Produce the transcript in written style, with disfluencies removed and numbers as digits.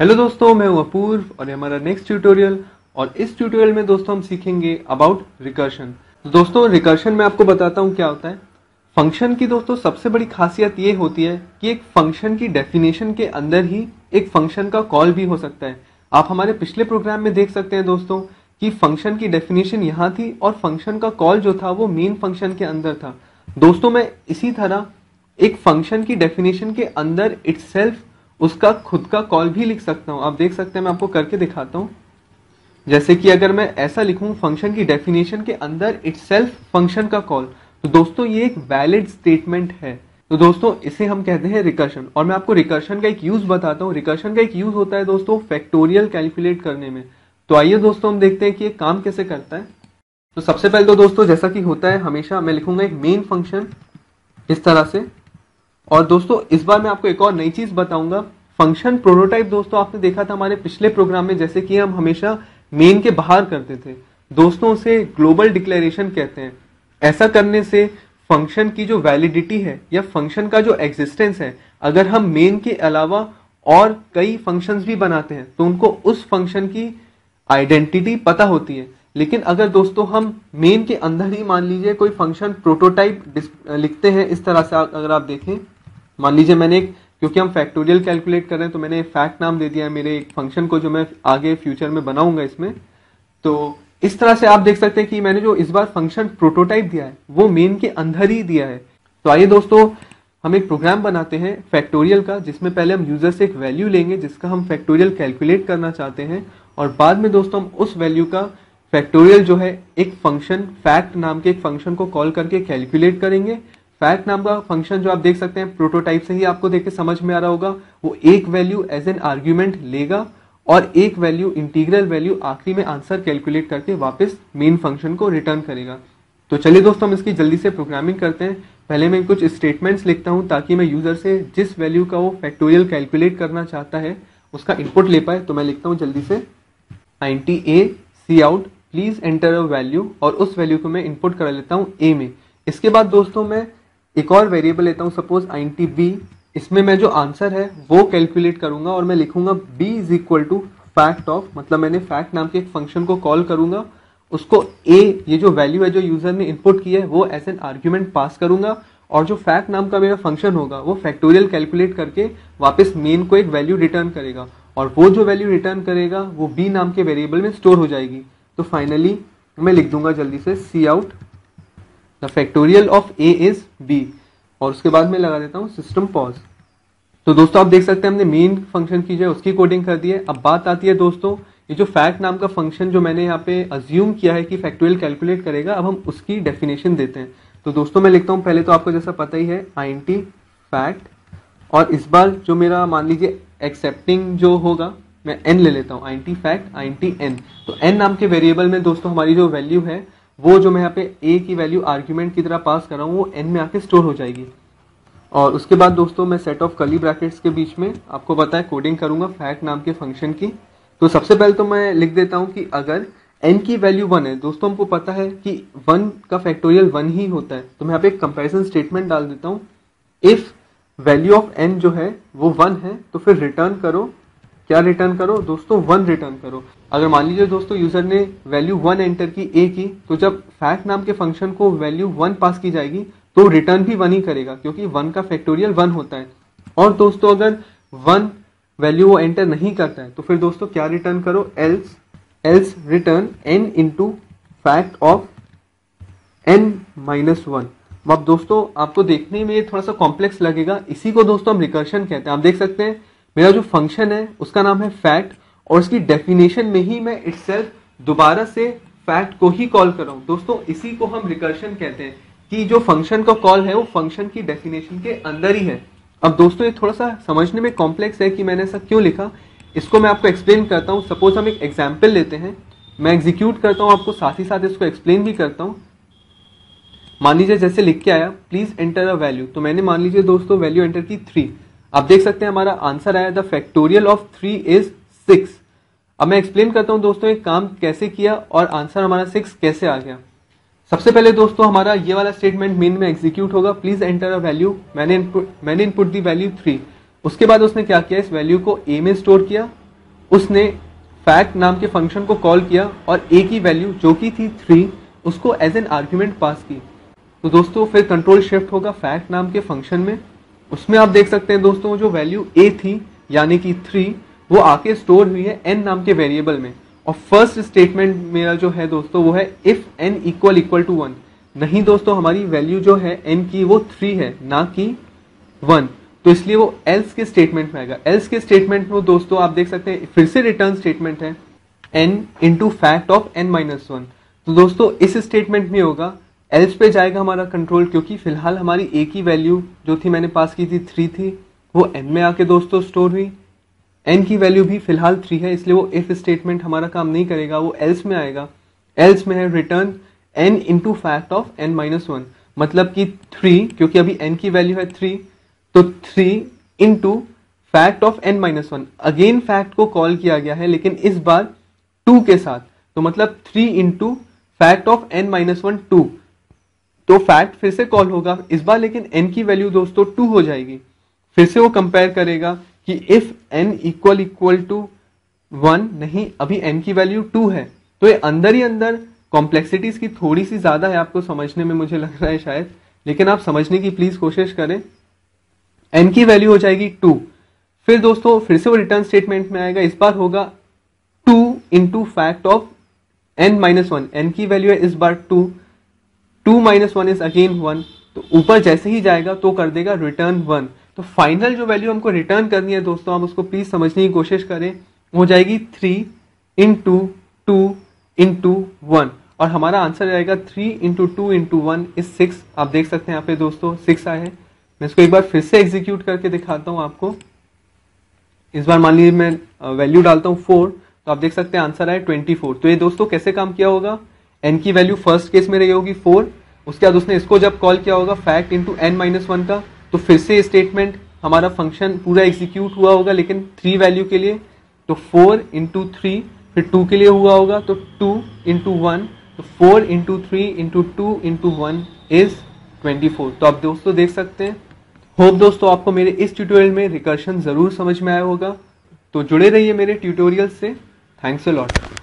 Hello दोस्तों, मैं हूं अपूर्व और ये हमारा नेक्स्ट ट्यूटोरियल। और इस ट्यूटोरियल में दोस्तों हम सीखेंगे अबाउट रिकर्शन। तो दोस्तों रिकर्शन में आपको बताता हूं क्या होता है। फंक्शन की दोस्तों सबसे बड़ी खासियत ये होती है कि एक फंक्शन की डेफिनेशन के अंदर ही एक फंक्शन का कॉल भी हो सकता है। आप हमारे पिछले प्रोग्राम में देख सकते हैं दोस्तों कि फंक्शन की डेफिनेशन यहाँ थी और फंक्शन का कॉल जो था वो मेन फंक्शन के अंदर था। दोस्तों मैं इसी तरह एक फंक्शन की डेफिनेशन के अंदर इटसेल्फ उसका खुद का कॉल भी लिख सकता हूं। आप देख सकते हैं, मैं आपको करके दिखाता हूं। जैसे कि अगर मैं ऐसा लिखूं फंक्शन की डेफिनेशन के अंदर इटसेल्फ फंक्शन का कॉल, तो दोस्तों ये एक वैलिड स्टेटमेंट है। तो दोस्तों इसे हम कहते हैं रिकर्शन। और मैं आपको रिकर्शन का एक यूज बताता हूं। रिकर्शन का एक यूज होता है दोस्तों फैक्टोरियल कैलकुलेट करने में। तो आइए दोस्तों हम देखते हैं कि ये काम कैसे करता है। तो सबसे पहले तो दोस्तों जैसा कि होता है हमेशा मैं लिखूंगा एक मेन फंक्शन इस तरह से। और दोस्तों इस बार मैं आपको एक और नई चीज बताऊंगा। फंक्शन प्रोटोटाइप दोस्तों आपने देखा था हमारे पिछले प्रोग्राम में, जैसे कि हम हमेशा मेन के बाहर करते थे। दोस्तों उसे ग्लोबल डिक्लेरेशन कहते हैं। ऐसा करने से फंक्शन की जो वैलिडिटी है या फंक्शन का जो एग्जिस्टेंस है, अगर हम मेन के अलावा और कई फंक्शंस भी बनाते हैं तो उनको उस फंक्शन की आइडेंटिटी पता होती है। लेकिन अगर दोस्तों हम मेन के अंदर ही मान लीजिए कोई फंक्शन प्रोटोटाइप लिखते हैं इस तरह से, अगर आप देखें, मान लीजिए मैंने क्योंकि हम फैक्टोरियल कैलकुलेट कर रहे हैं तो मैंने फैक्ट नाम दे दिया है मेरे एक फंक्शन को जो मैं आगे फ्यूचर में बनाऊंगा इसमें। तो इस तरह से आप देख सकते हैं कि मैंने जो इस बार फंक्शन प्रोटोटाइप दिया है वो मेन के अंदर ही दिया है। तो आइए दोस्तों हम एक प्रोग्राम बनाते हैं फैक्टोरियल का, जिसमें पहले हम यूजर से एक वैल्यू लेंगे जिसका हम फैक्टोरियल कैलकुलेट करना चाहते हैं। और बाद में दोस्तों हम उस वैल्यू का फैक्टोरियल जो है एक फंक्शन फैक्ट नाम के एक फंक्शन को कॉल करके कैलकुलेट करेंगे। फैक्ट नाम का फंक्शन जो आप देख सकते हैं प्रोटोटाइप से ही आपको देख के समझ में आ रहा होगा, वो एक वैल्यू एज एन आर्ग्यूमेंट लेगा और एक वैल्यू इंटीग्रल वैल्यू आखिरी में आंसर कैलकुलेट करके वापस मेन फंक्शन को रिटर्न करेगा। तो चलिए दोस्तों हम इसकी जल्दी से प्रोग्रामिंग करते हैं। पहले मैं कुछ स्टेटमेंट्स लिखता हूं ताकि मैं यूजर से जिस वैल्यू का वो फैक्टोरियल कैलकुलेट करना चाहता है उसका इनपुट ले पाए। तो मैं लिखता हूं जल्दी से int a cout please enter a value, और उस वैल्यू को मैं इनपुट कर लेता हूं a में। इसके बाद दोस्तों मैं एक और वेरिएबल लेता हूं सपोज int b। इसमें मैं जो आंसर है वो कैलकुलेट करूंगा और मैं लिखूंगा b is equal to fact of, मतलब मैंने फैक्ट नाम के एक फंक्शन को कॉल करूंगा, उसको a ये जो वैल्यू है जो यूजर ने इनपुट की है वो एज एन आर्ग्यूमेंट पास करूंगा, और जो फैक्ट नाम का मेरा फंक्शन होगा वो फैक्टोरियल कैलकुलेट करके वापस मेन को एक वैल्यू रिटर्न करेगा, और वो जो वैल्यू रिटर्न करेगा वो b नाम के वेरिएबल में स्टोर हो जाएगी। तो फाइनली मैं लिख दूंगा जल्दी से see out the factorial of a is b, और उसके बाद मैं लगा देता हूं सिस्टम पॉज। तो दोस्तों आप देख सकते हैं हमने मेन फंक्शन की जो उसकी कोडिंग कर दी है। अब बात आती है दोस्तों ये जो फैक्ट नाम का फंक्शन जो मैंने यहाँ पे अज्यूम किया है कि फैक्टोरियल कैलकुलेट करेगा, अब हम उसकी डेफिनेशन देते हैं। तो दोस्तों मैं लिखता हूँ पहले तो आपको जैसा पता ही है int फैक्ट, और इस बार जो मेरा मान लीजिए एक्सेप्टिंग जो होगा मैं n ले लेता हूँ, int फैक्ट int n। तो n नाम के वेरिएबल में दोस्तों हमारी जो वैल्यू है वो जो मैं यहाँ पे a की वैल्यू आर्ग्यूमेंट की तरह पास कर रहा हूँ वो n में आके स्टोर हो जाएगी। और उसके बाद दोस्तों मैं सेट ऑफ कर्ली ब्रैकेट्स के बीच में आपको पता है कोडिंग करूंगा फैक्ट नाम के फंक्शन की। तो सबसे पहले तो मैं लिख देता हूं कि अगर n की वैल्यू 1 है, दोस्तों हमको पता है कि 1 का फैक्टोरियल 1 ही होता है, तो मैं यहाँ पे एक कंपैरिजन स्टेटमेंट डाल देता हूं। इफ वैल्यू ऑफ n जो है वो 1 है तो फिर रिटर्न करो, क्या रिटर्न करो दोस्तों, 1 रिटर्न करो। अगर मान लीजिए दोस्तों यूजर ने वैल्यू 1 एंटर की a की, तो जब फैक्ट नाम के फंक्शन को वैल्यू 1 पास की जाएगी तो रिटर्न भी 1 ही करेगा क्योंकि 1 का फैक्टोरियल 1 होता है। और दोस्तों अगर 1 वैल्यू वो एंटर नहीं करता है तो फिर दोस्तों क्या रिटर्न करो, else return n into fact of n minus 1। अब दोस्तों आपको देखने में ये थोड़ा सा कॉम्प्लेक्स लगेगा, इसी को दोस्तों हम रिकर्शन कहते हैं। आप देख सकते हैं मेरा जो फंक्शन है उसका नाम है फैक्ट, और उसकी डेफिनेशन में ही मैं इटसेल्फ दोबारा से फैक्ट को ही कॉल कर रहा हूं। दोस्तों इसी को हम रिकर्शन कहते हैं कि जो फंक्शन का कॉल है वो फंक्शन की डेफिनेशन के अंदर ही है। अब दोस्तों ये थोड़ा सा समझने में कॉम्प्लेक्स है कि मैंने ऐसा क्यों लिखा, इसको मैं आपको एक्सप्लेन करता हूं। सपोज हम एक एग्जाम्पल लेते हैं, मैं एग्जीक्यूट करता हूं, आपको साथ ही साथ इसको एक्सप्लेन भी करता हूं। मान लीजिए जैसे लिख के आया प्लीज एंटर अ वैल्यू, तो मैंने मान लीजिए दोस्तों वैल्यू एंटर की 3। आप देख सकते हैं हमारा आंसर आया द फैक्टोरियल ऑफ 3 इज 6। अब मैं एक्सप्लेन करता हूं दोस्तों एक काम कैसे किया और आंसर हमारा 6 कैसे आ गया। सबसे पहले दोस्तों हमारा ये वाला स्टेटमेंट मेन में एग्जीक्यूट होगा, प्लीज एंटर अ वैल्यू, मैंने इनपुट दी वैल्यू 3। उसके बाद उसने क्या किया, इस वैल्यू को a में स्टोर किया उसने फैक्ट नाम के फंक्शन को कॉल किया और a की वैल्यू जो कि थी 3 उसको एज एन आर्ग्यूमेंट पास की। तो दोस्तों फिर कंट्रोल शिफ्ट होगा फैक्ट नाम के फंक्शन में, उसमें आप देख सकते हैं दोस्तों जो वैल्यू a थी यानी कि 3 वो आके स्टोर हुई है n नाम के वेरिएबल में। और फर्स्ट स्टेटमेंट मेरा जो है दोस्तों वो है इफ n इक्वल टू 1। नहीं दोस्तों, हमारी वैल्यू जो है n की वो 3 है ना कि 1, तो इसलिए वो एल्स के स्टेटमेंट में आएगा। एल्स के स्टेटमेंट में दोस्तों आप देख सकते हैं फिर से रिटर्न स्टेटमेंट है n into fact of n minus 1। तो दोस्तों इस स्टेटमेंट में होगा एल्स पे जाएगा हमारा कंट्रोल, क्योंकि फिलहाल हमारी a की वैल्यू जो थी मैंने पास की थी 3 थी, वो n में आके दोस्तों स्टोर हुई। n की वैल्यू भी फिलहाल 3 है, इसलिए वो इफ स्टेटमेंट हमारा काम नहीं करेगा, वो एल्स में आएगा। एल्स में है return n into fact of n minus 1, मतलब कि 3, क्योंकि अभी n की वैल्यू है 3, तो 3 into fact of n minus 1। Again fact को कॉल किया गया है लेकिन इस बार 2 के साथ, तो मतलब 3 into fact of n minus 1 2। तो फैक्ट फिर से कॉल होगा इस बार, लेकिन n की वैल्यू दोस्तों 2 हो जाएगी। फिर से वो कंपेयर करेगा कि इफ n इक्वल टू 1, नहीं अभी n की वैल्यू 2 है, तो ये अंदर ही अंदर कॉम्प्लेक्सिटीज की थोड़ी सी ज्यादा है आपको समझने में, मुझे लग रहा है शायद, लेकिन आप समझने की प्लीज कोशिश करें। n की वैल्यू हो जाएगी 2, फिर दोस्तों फिर से वो रिटर्न स्टेटमेंट में आएगा, इस बार होगा 2 into fact of n minus 1। n की वैल्यू है इस बार 2, 2 माइनस 1 इज अगेन 1, तो ऊपर जैसे ही जाएगा तो कर देगा रिटर्न 1। तो फाइनल जो वैल्यू हमको रिटर्न करनी है दोस्तों, आप उसको प्लीज समझने की कोशिश करें, हो जाएगी 3 इंटू 2 इंटू 1, और हमारा आंसर आएगा 3 इंटू 2 इंटू 1 इज 6। आप देख सकते हैं यहाँ पे दोस्तों 6 आया है। मैं इसको एक बार फिर से एग्जीक्यूट करके दिखाता हूँ आपको। इस बार मान लीजिए मैं वैल्यू डालता हूँ 4, तो आप देख सकते हैं आंसर आया 24। तो ये दोस्तों कैसे काम किया होगा, n की वैल्यू फर्स्ट केस में रही होगी 4, उसके बाद उसने इसको जब कॉल किया होगा फैक्ट इंटू n माइनस 1 का, तो फिर से स्टेटमेंट हमारा फंक्शन पूरा एग्जीक्यूट हुआ होगा लेकिन 3 वैल्यू के लिए, तो 4 इंटू 3, फिर 2 के लिए हुआ होगा तो 2 इंटू 1, तो 4 इंटू 3 इंटू 2 इंटू 1 इज 24। तो आप दोस्तों देख सकते हैं। होप दोस्तों आपको मेरे इस ट्यूटोरियल में रिकर्शन जरूर समझ में आया होगा, तो जुड़े रहिए मेरे ट्यूटोरियल से। Thanks a lot.